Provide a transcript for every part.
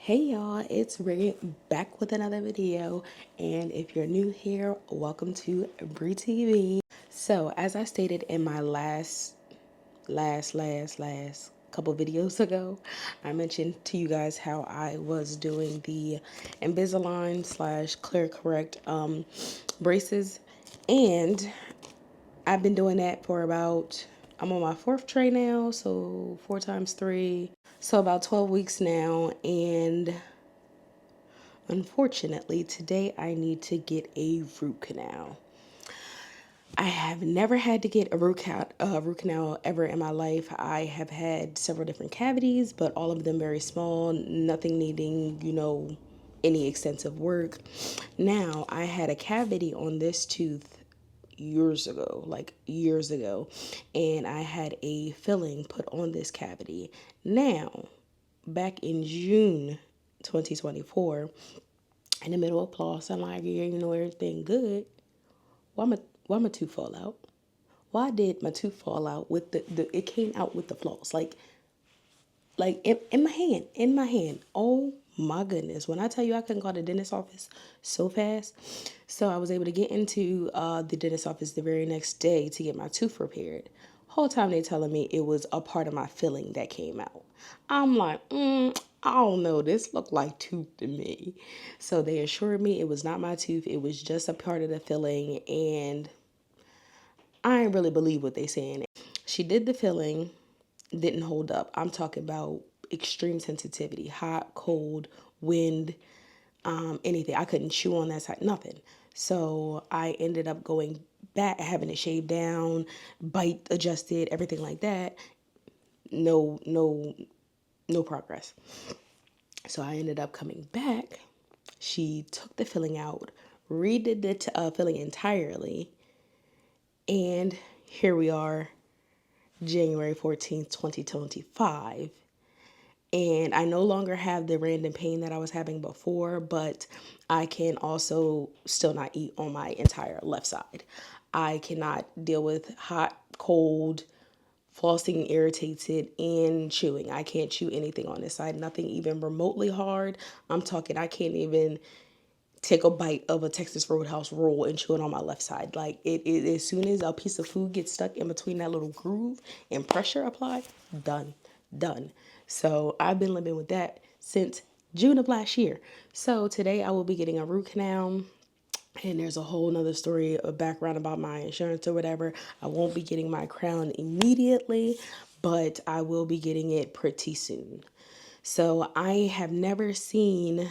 Hey y'all, it's Ray back with another video, and if you're new here, welcome to Bree TV. So, as I stated in my last couple videos ago, I mentioned to you guys how I was doing the Invisalign slash ClearCorrect braces, and I've been doing that for I'm on my fourth tray now, so 4 times 3. So about 12 weeks now, and unfortunately, today I need to get a root canal. I have never had to get a root canal ever in my life. I have had several different cavities, but all of them very small, nothing needing, any extensive work. Now, I had a cavity on this tooth years ago, and I had a filling put on this cavity. Now, back in June 2024, in the middle of floss, I'm like, yeah, everything good. Why my tooth fall out? Why did my tooth fall out with it came out with the floss? Like in my hand. Oh my goodness. When I tell you I couldn't call the dentist office so fast. So I was able to get into the dentist office the very next day to get my tooth repaired. Whole time they telling me it was a part of my filling that came out. I'm like, I don't know. This looked like tooth to me. So they assured me it was not my tooth. It was just a part of the filling, and I ain't really believe what they saying. She did the filling, didn't hold up. I'm talking about extreme sensitivity, hot, cold, wind, anything. I couldn't chew on that side, nothing. So I ended up going back, having it shaved down, bite adjusted, everything like that. No progress. So I ended up coming back. She took the filling out, redid the filling entirely, and here we are, January 14th, 2025. And I no longer have the random pain that I was having before, but I can also still not eat on my entire left side. I cannot deal with hot, cold, flossing irritates it, and chewing. I can't chew anything on this side, nothing even remotely hard. I'm talking, I can't even take a bite of a Texas Roadhouse roll and chew it on my left side. Like it as soon as a piece of food gets stuck in between that little groove and pressure applied, done. So I've been living with that since June of last year. So today I will be getting a root canal. And there's a whole nother story, a background about my insurance or whatever. I won't be getting my crown immediately, but I will be getting it pretty soon. So I have never seen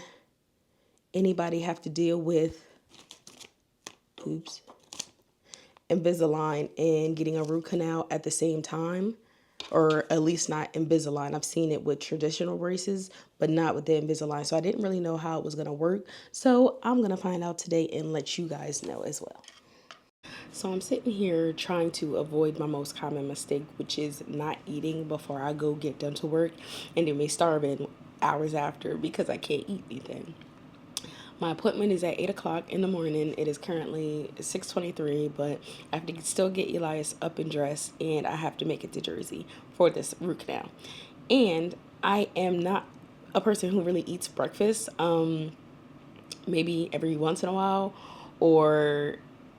anybody have to deal with, Invisalign and getting a root canal at the same time, or at least not Invisalign. I've seen it with traditional braces, but not with the Invisalign. So I didn't really know how it was going to work. So I'm going to find out today and let you guys know as well. So I'm sitting here trying to avoid my most common mistake, which is not eating before I go get done to work, and then me starving hours after because I can't eat anything. My appointment is at 8 o'clock in the morning. It is currently 6:23, but I have to still get Elias up and dressed, and I have to make it to Jersey for this root canal. And I am not a person who really eats breakfast, maybe every once in a while, or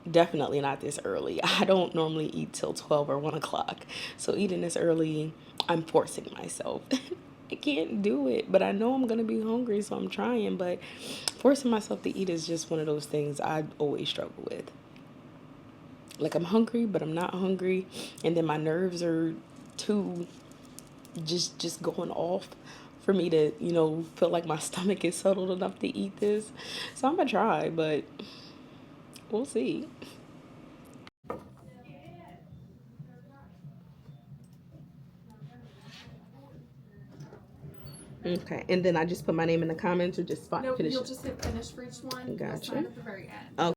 definitely not this early. I don't normally eat till 12 or 1 o'clock. So eating this early, I'm forcing myself. I can't do it, but I know I'm going to be hungry, so I'm trying. But forcing myself to eat is just one of those things I always struggle with. Like, I'm hungry, but I'm not hungry. And then my nerves are too just going off for me to, feel like my stomach is settled enough to eat this. So I'm going to try, but we'll see. Okay, and then I just put my name in the comments, or just No, finish you'll it? just hit finish for each one. Gotcha. Sign at the very end. Okay.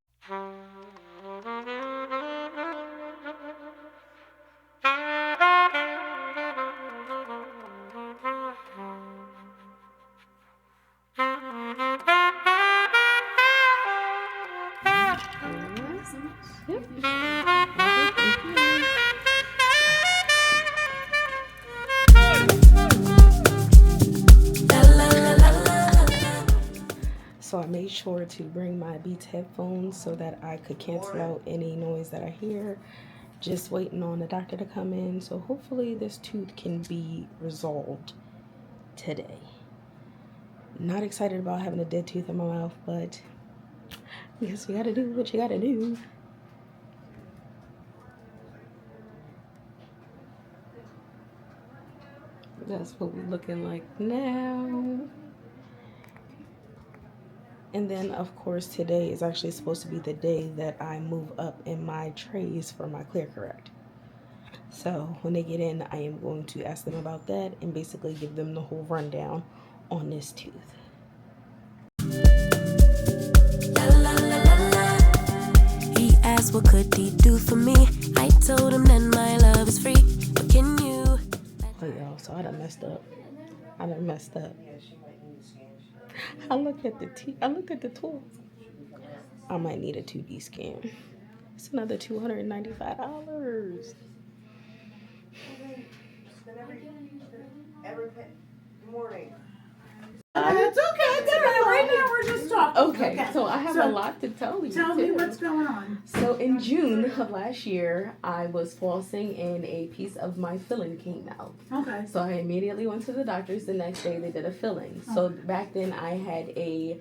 So I made sure to bring my Beats headphones so that I could cancel out any noise that I hear. Just waiting on the doctor to come in. So hopefully this tooth can be resolved today. Not excited about having a dead tooth in my mouth, but I guess you gotta do what you gotta do. That's what we're looking like now. And then, of course, today is actually supposed to be the day that I move up in my trays for my ClearCorrect. So when they get in, I am going to ask them about that and basically give them the whole rundown on this tooth. He asked what could he do for me. I told him that my love is free. What can you? Oh, y'all, so I done messed up. I looked at the tools. I might need a 2D scan. It's another $295. Every morning. It's okay. It's all right. Right now we're just talking. Okay, so I have a lot to tell you. Tell me what's going on. So in June of last year, I was flossing and a piece of my filling came out. Okay. So I immediately went to the doctor's. The next day they did a filling. So back then I had a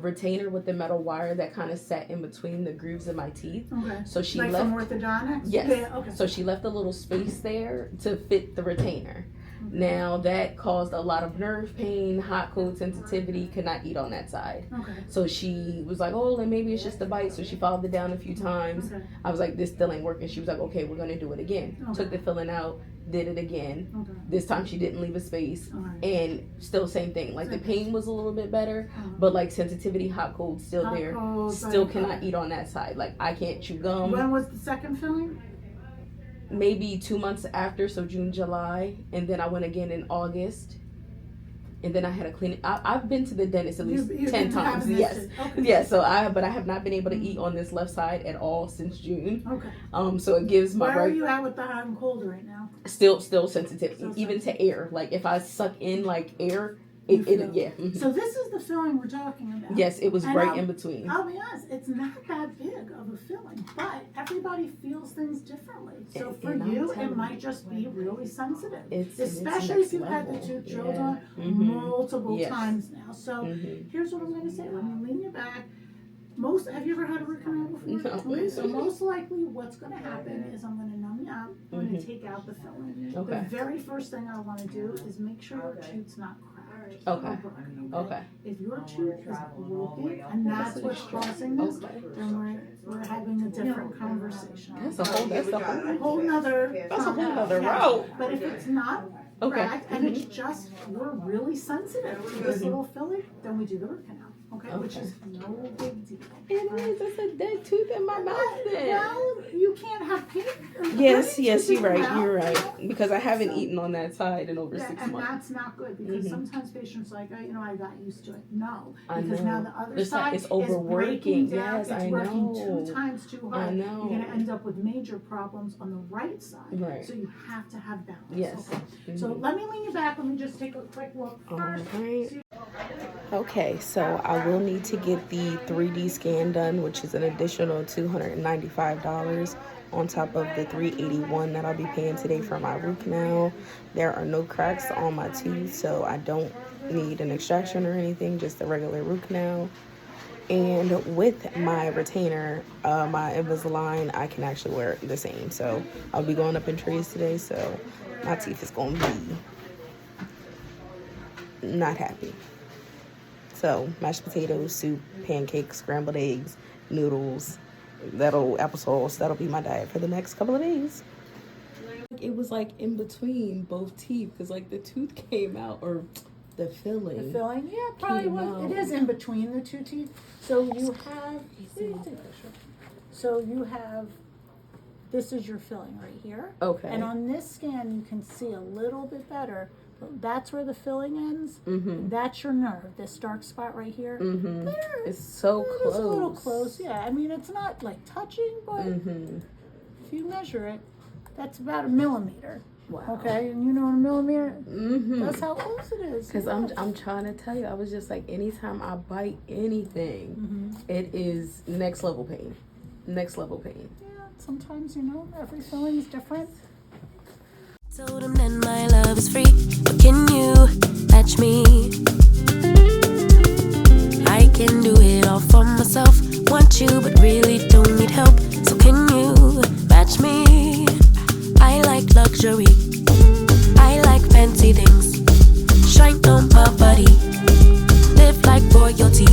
retainer with the metal wire that kind of sat in between the grooves of my teeth. Okay. So she like left. From orthodontics? Yes. Yeah, okay. So she left a little space there to fit the retainer. Now that caused a lot of nerve pain, hot cold sensitivity, could not eat on that side. Okay. So she was like, oh, then maybe it's just a bite. So she followed it down a few times. Okay. I was like, this still ain't working. She was like, okay, we're going to do it again. Okay. Took the filling out, did it again. Okay. This time she didn't leave a space. Alright. And still same thing. Like the pain was a little bit better, but like sensitivity, hot cold still Hot there. cold, Still right. cannot eat on that side. Like I can't chew gum. When was the second filling? Maybe 2 months after, so June, July, and then I went again in August, and then I had a clinic. I've been to the dentist at least You've 10 been times. having Yes, this okay. yeah. So but I have not been able to eat on this left side at all since June. Okay. So it gives my Where are right you at with the hot and cold right now? still sensitive, Still even sensitive. to air. Like if I suck in like air, You it feel- yeah. Mhm. So this is the filling we're talking about. Yes, it was And right in between. I'll be honest, it's not that big of a filling, but everybody feels things differently. So for And I'm you, telling it might just be really sensitive. It's Especially if next you've had the level. tooth drilled Yeah. on multiple Yes. times now. So Mhm. here's what I'm gonna say. Let me lean you back. Have you ever had a root canal before? No. Okay, so most likely what's gonna happen is I'm gonna numb you up, I'm gonna Mhm. take out the filling. Okay. The very first thing I wanna do is make sure your tooth's not cracked. Okay. or broken, Okay. If your tooth is broken and that's what's causing this, Okay. then we're having a different conversation. That's a whole nother nother route. But if it's not Okay. cracked and it's just we're really sensitive to this little filling, then we do the root canal. Okay, which is no big deal. It is. It's a dead tooth in my mouth then. Well, you can't have pain. Yes, you're right. Well, You're right. Because I haven't eaten on that side in over Yeah, 6 and months. that's not good because sometimes patients are like, oh, I got used to it. No, I because know. now the other The side side is is overworking. breaking down. Yes, it's I working know. 2 times too I hard. know. You're gonna end up with major problems on the right side. Right. So you have to have balance. Yes. Okay? So let me lean you back. Let me just take a quick look first. Alright. Okay, so I will need to get the 3D scan done, which is an additional $295 on top of the $381 that I'll be paying today for my root canal. There are no cracks on my tooth, so I don't need an extraction or anything, just a regular root canal. And with my retainer, my Invisalign, I can actually wear it the same. So I'll be going up in trays today, so my teeth is going to be not happy. So mashed potatoes, soup, pancakes, scrambled eggs, noodles, applesauce. That'll be my diet for the next couple of days. It was like in between both teeth because like the tooth came out, or the filling. The filling, yeah, probably was. It is in between the 2 teeth. So you have. So you have. This is your filling right here. Okay. And on this scan, you can see a little bit better. But that's where the filling ends. Mm-hmm. That's your nerve. This dark spot right here. Mm-hmm. There, It's so close. It's a little close. Yeah. I mean, it's not like touching, but Mm-hmm. if you measure it, that's about 1 millimeter. Wow. Okay, and you know in a millimeter, Mm-hmm. that's how close it is. Because yes. I'm trying to tell you, I was just like, anytime I bite anything, it is next level pain. Next level pain. Yeah, sometimes, you know, every feeling is different. Told him that my love is free, but can you match me? I can do it all for myself. Want you, but really don't need help. So can you match me? I like luxury. I like fancy things. Shine on my body. Live like royalty.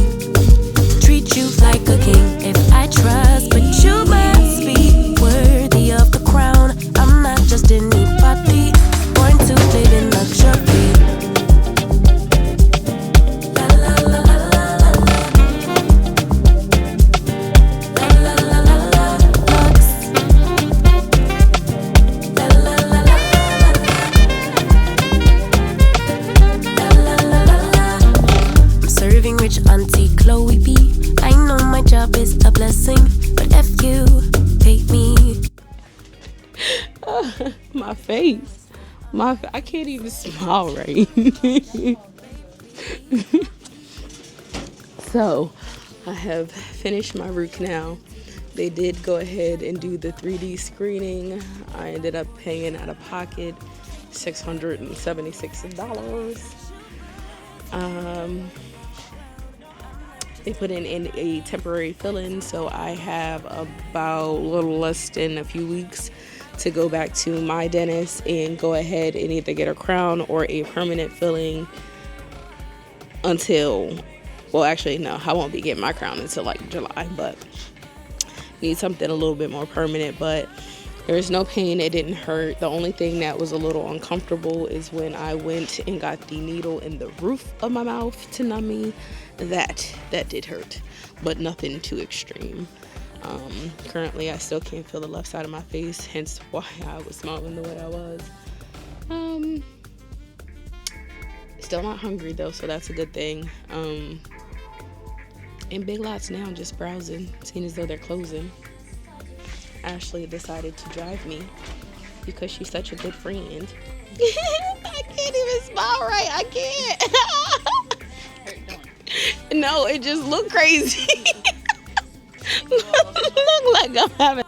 Treat you like a king. If I trust, but you must be worthy of the crown. I'm not just anybody. Born to live in luxury. La la la la la la la la la la lux. La la la la la la la la. I'm serving rich Auntie Chloe B. I know my job is a blessing, but if you pay me. My face. I can't even smile right. So, I have finished my root canal. They did go ahead and do the 3D screening. I ended up paying out of pocket $676. They put in a temporary fill-in, so I have about a little less than a few weeks to go back to my dentist and go ahead and either get a crown or a permanent filling until, well, actually, no, I won't be getting my crown until like July, but need something a little bit more permanent. But there's no pain, it didn't hurt. The only thing that was a little uncomfortable is when I went and got the needle in the roof of my mouth to numb me. That did hurt, but nothing too extreme. Currently I still can't feel the left side of my face, hence why I was smiling the way I was. Still not hungry though, so that's a good thing. In Big Lots now, just browsing, seeing as though they're closing. Ashley decided to drive me because she's such a good friend. I can't even smile right. I can't. No, it just looked crazy. Look like I'm having